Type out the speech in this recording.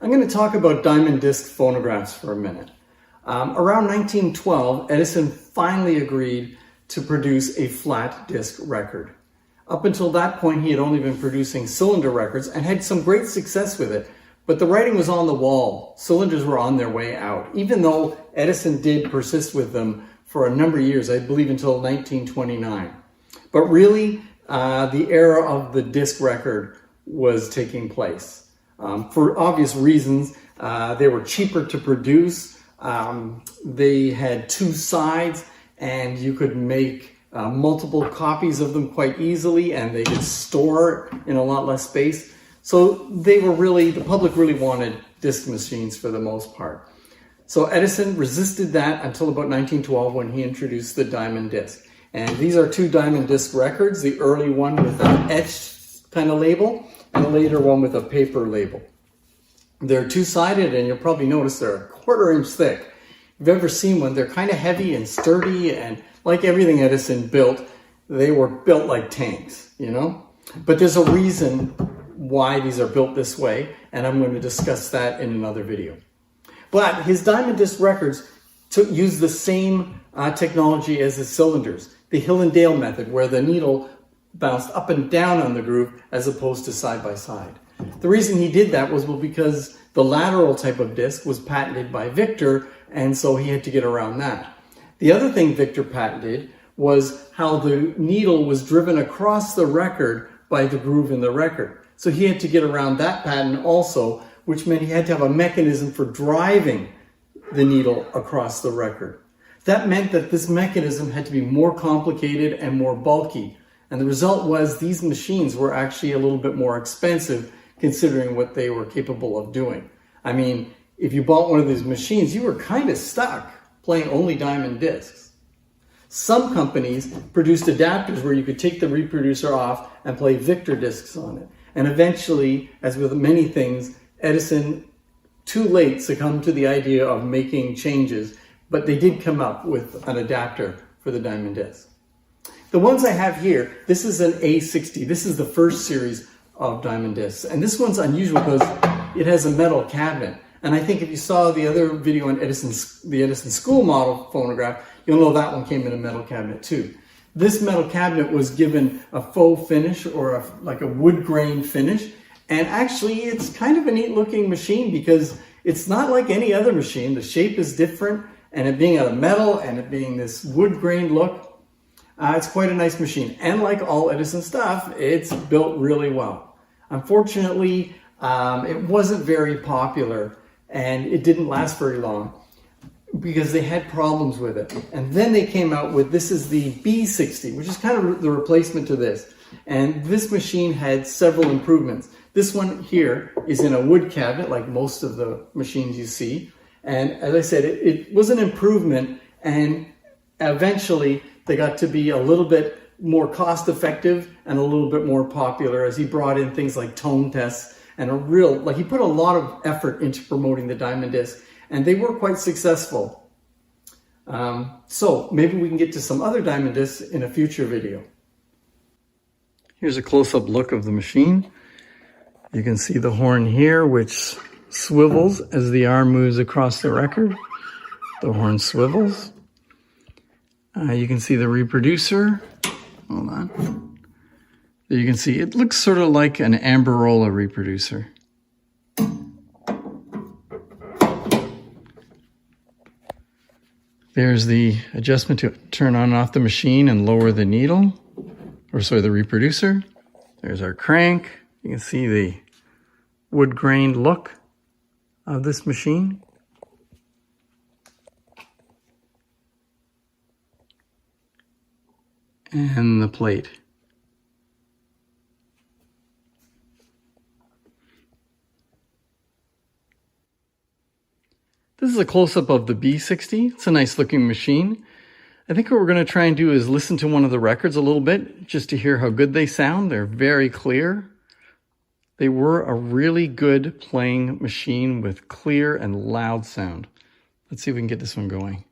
I'm going to talk about diamond disc phonographs for a minute. Around 1912, Edison finally agreed to produce a flat disc record. Up until that point, he had only been producing cylinder records and had some great success with it, but the writing was on the wall. Cylinders were on their way out, even though Edison did persist with them for a number of years, I believe until 1929. But really, the era of the disc record was taking place. For obvious reasons, they were cheaper to produce, they had two sides, and you could make multiple copies of them quite easily, and they could store in a lot less space. So the public really wanted disc machines for the most part. So Edison resisted that until about 1912 when he introduced the diamond disc. And these are two diamond disc records, the early one with an etched kind of label and a later one with a paper label. They're two-sided, and you'll probably notice they're a 1/4 inch thick. If you've ever seen one, they're kind of heavy and sturdy, and like everything Edison built, they were built like tanks, you know? But there's a reason why these are built this way, and I'm going to discuss that in another video. But his diamond disc records used the same technology as his cylinders, the Hill and Dale method, where the needle bounced up and down on the groove as opposed to side by side. The reason he did that was because the lateral type of disc was patented by Victor, and so he had to get around that. The other thing Victor patented was how the needle was driven across the record by the groove in the record. So he had to get around that patent also, which meant he had to have a mechanism for driving the needle across the record. That meant that this mechanism had to be more complicated and more bulky. And the result was these machines were actually a little bit more expensive considering what they were capable of doing. I mean, if you bought one of these machines, you were kind of stuck playing only diamond discs. Some companies produced adapters where you could take the reproducer off and play Victor discs on it. And eventually, as with many things, Edison, too late, succumbed to the idea of making changes, but they did come up with an adapter for the diamond disc. The ones I have here, this is an A-60. This is the first series of diamond discs. And this one's unusual because it has a metal cabinet. And I think if you saw the other video on the Edison school model phonograph, you'll know that one came in a metal cabinet too. This metal cabinet was given a faux finish or like a wood grain finish. And actually it's kind of a neat looking machine because it's not like any other machine. The shape is different, and it being out of metal and it being this wood grain look, it's quite a nice machine. And like all Edison stuff, it's built really well. Unfortunately, it wasn't very popular and it didn't last very long because they had problems with it. And then they came out with, this is the B-60, which is kind of the replacement to this. And this machine had several improvements. This one here is in a wood cabinet, like most of the machines you see. And as I said, it was an improvement, and eventually they got to be a little bit more cost effective and a little bit more popular as he brought in things like tone tests and he put a lot of effort into promoting the diamond disc, and they were quite successful. So maybe we can get to some other diamond discs in a future video. Here's a close-up look of the machine. You can see the horn here, which swivels as the arm moves across the record. The horn swivels. You can see the reproducer. Hold on. There you can see it looks sort of like an Amberola reproducer. There's the adjustment to turn on and off the machine and lower the needle, the reproducer. There's our crank. You can see the wood grained look of this machine. And the plate. This is a close-up of the B-60. It's a nice looking machine. I think what we're going to try and do is listen to one of the records a little bit just to hear how good they sound. They're very clear. They were a really good playing machine with clear and loud sound. Let's see if we can get this one going.